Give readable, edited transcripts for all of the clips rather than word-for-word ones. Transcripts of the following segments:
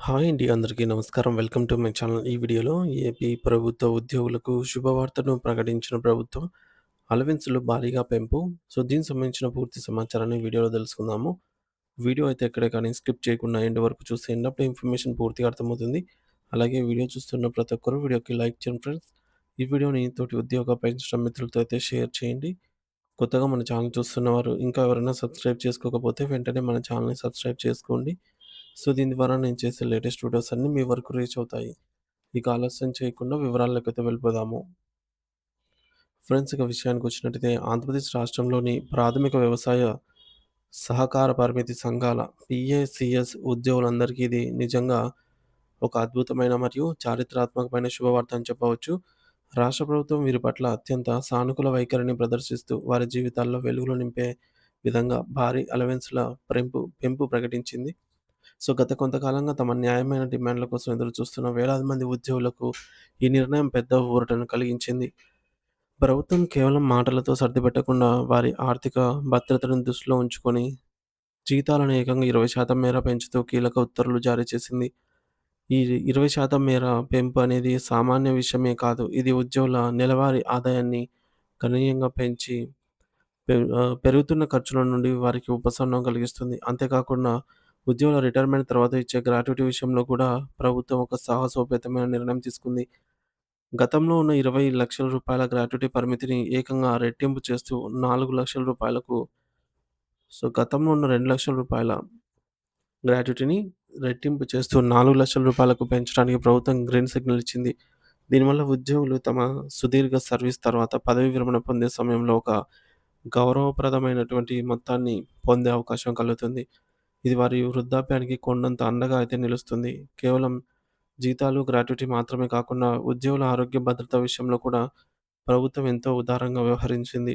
Hi అండి. అందరికీ నమస్కారం. Welcome to my channel. ఈ వీడియోలో ఏపీ ప్రభుత్వ ఉద్యోగులకు శుభవార్తను ప్రకటించిన ప్రభుత్వం. అలవెన్స్‌లు భారీగా పెంపు. దీనికి సంబంధించిన పూర్తి సమాచారాన్ని వీడియోలో తెలుసుకుందాము. వీడియో అయితే ఎక్కడ కానీ స్కిప్ చేయకుండా ఎండ్ వరకు చూసేయండి. అప్పుడే ఇన్ఫర్మేషన్ పూర్తిగా అర్థమవుతుంది. అలాగే వీడియో చూస్తున్న ప్రతి ఒక్కరు వీడియోకి లైక్ చేయండి ఫ్రెండ్స్. ఈ వీడియోని తోటి ఉద్యోగ పెంచడం మిత్రులతో అయితే షేర్ చేయండి. కొత్తగా మన ఛానల్ చూస్తున్నవారు ఇంకా ఎవరైనా సబ్స్క్రైబ్ చేసుకోకపోతే వెంటనే మన ఛానల్‌ని సబ్స్క్రైబ్ చేసుకోండి. దీని ద్వారా నేను చేసే లేటెస్ట్ వీడియోస్ అన్నీ మీ వరకు రీచ్ అవుతాయి. ఇక ఆలస్యం చేయకుండా వివరాల్లోకైతే వెళ్ళిపోదాము. ఫ్రెండ్స్, ఇక విషయానికొచ్చినట్టయితే ఆంధ్రప్రదేశ్ రాష్ట్రంలోని ప్రాథమిక వ్యవసాయ సహకార పరిమితి సంఘాల పీఏసీఎస్ ఉద్యోగులందరికీ ఇది నిజంగా ఒక అద్భుతమైన మరియు చారిత్రాత్మకమైన శుభవార్త అని చెప్పవచ్చు. రాష్ట్ర ప్రభుత్వం వీరి పట్ల అత్యంత సానుకూల వైఖరిని ప్రదర్శిస్తూ వారి జీవితాల్లో వెలుగులు నింపే విధంగా భారీ అలవెన్స్‌ల పెంపు ప్రకటించింది. గత కొంతకాలంగా తమ న్యాయమైన డిమాండ్‌ల కోసం ఎదురుచూస్తున్న వేలాది మంది ఉద్యోగులకు ఈ నిర్ణయం పెద్ద ఊరటను కలిగించింది. ప్రభుత్వం కేవలం మాటలతో సర్దిపెట్టకుండా వారి ఆర్థిక భద్రతను దృష్టిలో ఉంచుకొని జీతాలను ఏకంగా 20% మేర పెంచుతూ కీలక ఉత్తర్వులు జారీ చేసింది. ఈ 20% మేర పెంపు అనేది సామాన్య విషయమే కాదు. ఇది ఉద్యోగుల నెలవారీ ఆదాయాన్ని గణనీయంగా పెంచి పెరుగుతున్న ఖర్చుల నుండి వారికి ఉపశమనం కలిగిస్తుంది. అంతేకాకుండా ఉద్యోగుల రిటైర్మెంట్ తర్వాత ఇచ్చే గ్రాట్యుటీ విషయంలో కూడా ప్రభుత్వం ఒక సాహసోపేతమైన నిర్ణయం తీసుకుంది. గతంలో ఉన్న రూ. 20,00,000 గ్రాట్యుటీ పరిమితిని ఏకంగా రెట్టింపు చేస్తూ రూ. 4,00,000కు గతంలో ఉన్న రూ. 2,00,000 గ్రాట్యుటీని రెట్టింపు చేస్తూ రూ. 4,00,000కు పెంచడానికి ప్రభుత్వం గ్రీన్ సిగ్నల్ ఇచ్చింది. దీనివల్ల ఉద్యోగులు తమ సుదీర్ఘ సర్వీస్ తర్వాత పదవీ విరమణ పొందే సమయంలో ఒక గౌరవప్రదమైనటువంటి మొత్తాన్ని పొందే అవకాశం కలుగుతుంది. ఇది వారి వృద్ధాప్యానికి కొండంత అండగా అయితే నిలుస్తుంది. కేవలం జీతాలు, గ్రాట్యుటీ మాత్రమే కాకుండా ఉద్యోగుల ఆరోగ్య భద్రత విషయంలో కూడా ప్రభుత్వం ఎంతో ఉదారంగా వ్యవహరించింది.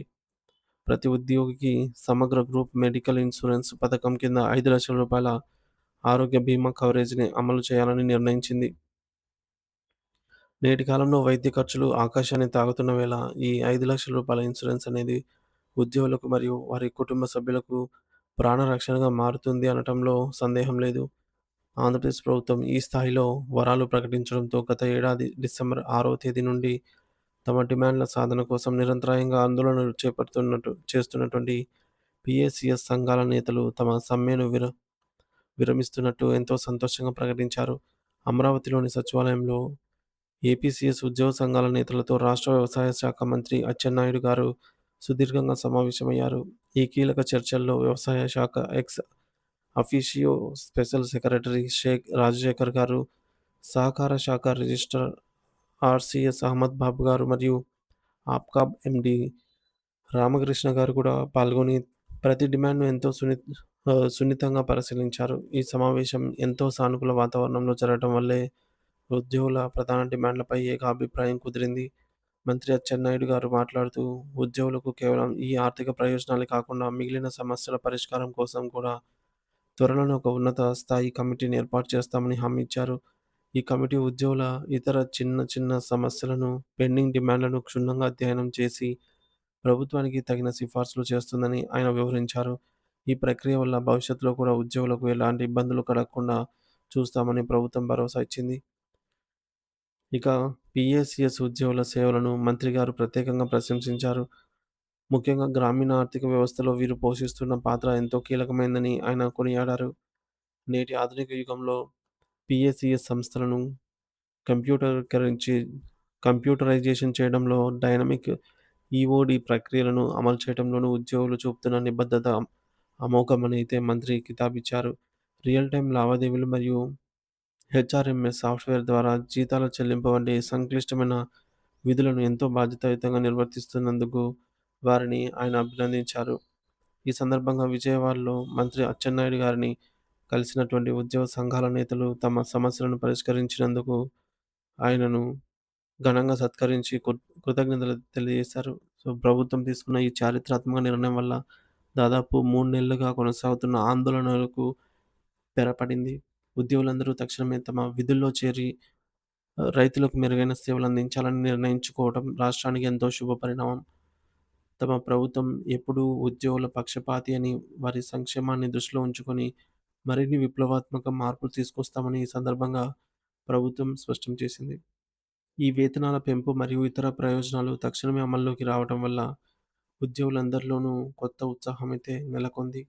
ప్రతి ఉద్యోగికి సమగ్ర గ్రూప్ మెడికల్ ఇన్సూరెన్స్ పథకం కింద రూ. 5,00,000 ఆరోగ్య బీమా కవరేజ్‌ని అమలు చేయాలని నిర్ణయించింది. నేటి కాలంలో వైద్య ఖర్చులు ఆకాశాన్ని తాకుతున్న వేళ ఈ రూ. 5,00,000 ఇన్సూరెన్స్ అనేది ఉద్యోగులకు మరియు వారి కుటుంబ సభ్యులకు ప్రాణరక్షణగా మారుతుంది అనటంలో సందేహం లేదు. ఆంధ్రప్రదేశ్ ప్రభుత్వం ఈ స్థాయిలో వరాలు ప్రకటించడంతో గత ఏడాది డిసెంబర్ 6వ తేదీ నుండి తమ డిమాండ్ల సాధన కోసం నిరంతరాయంగా ఆందోళనలు చేస్తున్నటువంటి పీఏసీఎస్ సంఘాల నేతలు తమ సమ్మెను విరమిస్తున్నట్టు ఎంతో సంతోషంగా ప్రకటించారు. అమరావతిలోని సచివాలయంలో ఏపీసీఎస్ ఉద్యోగ సంఘాల నేతలతో రాష్ట్ర వ్యవసాయ శాఖ మంత్రి అచ్చెన్నాయుడు గారు సుదీర్ఘంగా సమావేశమయ్యారు. ఈ కీలక చర్చల్లో వ్యవసాయ శాఖ ex officio special secretary Shaik Rajasekhar గారు, సహకార శాఖ రిజిస్ట్రార్ ఆర్‌సీఎస్ అహ్మద్ బాబు గారు మరియు ఆప్కాబ్ ఎండీ రామకృష్ణ గారు కూడా పాల్గొని ప్రతి డిమాండ్‌ను ఎంతో సున్నితంగా పరిశీలించారు. ఈ సమావేశం ఎంతో సానుకూల వాతావరణంలో జరగడం వల్లే ఉద్యోగుల ప్రధాన డిమాండ్లపై ఏకాభిప్రాయం కుదిరింది. మంత్రి అచ్చెన్నాయుడు గారు మాట్లాడుతూ, ఉద్యోగులకు కేవలం ఈ ఆర్థిక ప్రయోజనాలే కాకుండా మిగిలిన సమస్యల పరిష్కారం కోసం కూడా త్వరలోనే ఒక ఉన్నత స్థాయి కమిటీని ఏర్పాటు చేస్తామని హామీ ఇచ్చారు. ఈ కమిటీ ఉద్యోగుల ఇతర చిన్న చిన్న సమస్యలను, పెండింగ్ డిమాండ్లను క్షుణ్ణంగా అధ్యయనం చేసి ప్రభుత్వానికి తగిన సిఫార్సులు చేస్తుందని ఆయన వివరించారు. ఈ ప్రక్రియ వల్ల భవిష్యత్తులో కూడా ఉద్యోగులకు ఎలాంటి ఇబ్బందులు కలగకుండా చూస్తామని ప్రభుత్వం భరోసా ఇచ్చింది. ఇక పీఏసీఎస్ ఉద్యోగుల సేవలను మంత్రి గారు ప్రత్యేకంగా ప్రశంసించారు. ముఖ్యంగా గ్రామీణ ఆర్థిక వ్యవస్థలో వీరు పోషిస్తున్న పాత్ర ఎంతో కీలకమైందని ఆయన కొనియాడారు. నేటి ఆధునిక యుగంలో పీఏసీఎస్ సంస్థలను కంప్యూటరీకరించి కంప్యూటరైజేషన్ చేయడంలో, డైనమిక్ ఈఓడీ ప్రక్రియలను అమలు చేయడంలోనూ ఉద్యోగులు చూపుతున్న నిబద్ధత అమోఘమని అయితే మంత్రి కితాబిచ్చారు. రియల్ టైమ్ లావాదేవీలు మరియు హెచ్ఆర్ఎంఎస్ సాఫ్ట్‌వేర్ ద్వారా జీతాల చెల్లింపు వంటి సంక్లిష్టమైన విధులను ఎంతో బాధ్యతాయుతంగా నిర్వర్తిస్తున్నందుకు వారిని ఆయన అభినందించారు. ఈ సందర్భంగా విజయవాడలో మంత్రి అచ్చెన్నాయుడు గారిని కలిసినటువంటి ఉద్యోగ సంఘాల నేతలు తమ సమస్యలను పరిష్కరించినందుకు ఆయనను ఘనంగా సత్కరించి కృతజ్ఞతలు తెలియజేశారు. ప్రభుత్వం తీసుకున్న ఈ చారిత్రాత్మక నిర్ణయం వల్ల దాదాపు 3 నెలలుగా కొనసాగుతున్న ఆందోళనలకు తెరపడింది. ఉద్యోగులందరూ తక్షణమే తమ విధుల్లో చేరి రైతులకు మెరుగైన సేవలు అందించాలని నిర్ణయించుకోవడం రాష్ట్రానికి ఎంతో శుభపరిణామం. తమ ప్రభుత్వం ఎప్పుడూ ఉద్యోగుల పక్షపాతి అని, వారి సంక్షేమాన్ని దృష్టిలో ఉంచుకొని మరిన్ని విప్లవాత్మక మార్పులు తీసుకొస్తామని ఈ సందర్భంగా ప్రభుత్వం స్పష్టం చేసింది. ఈ వేతనాల పెంపు మరియు ఇతర ప్రయోజనాలు తక్షణమే అమల్లోకి రావటం వల్ల ఉద్యోగులందరిలోనూ కొత్త ఉత్సాహమైతే నెలకొంది.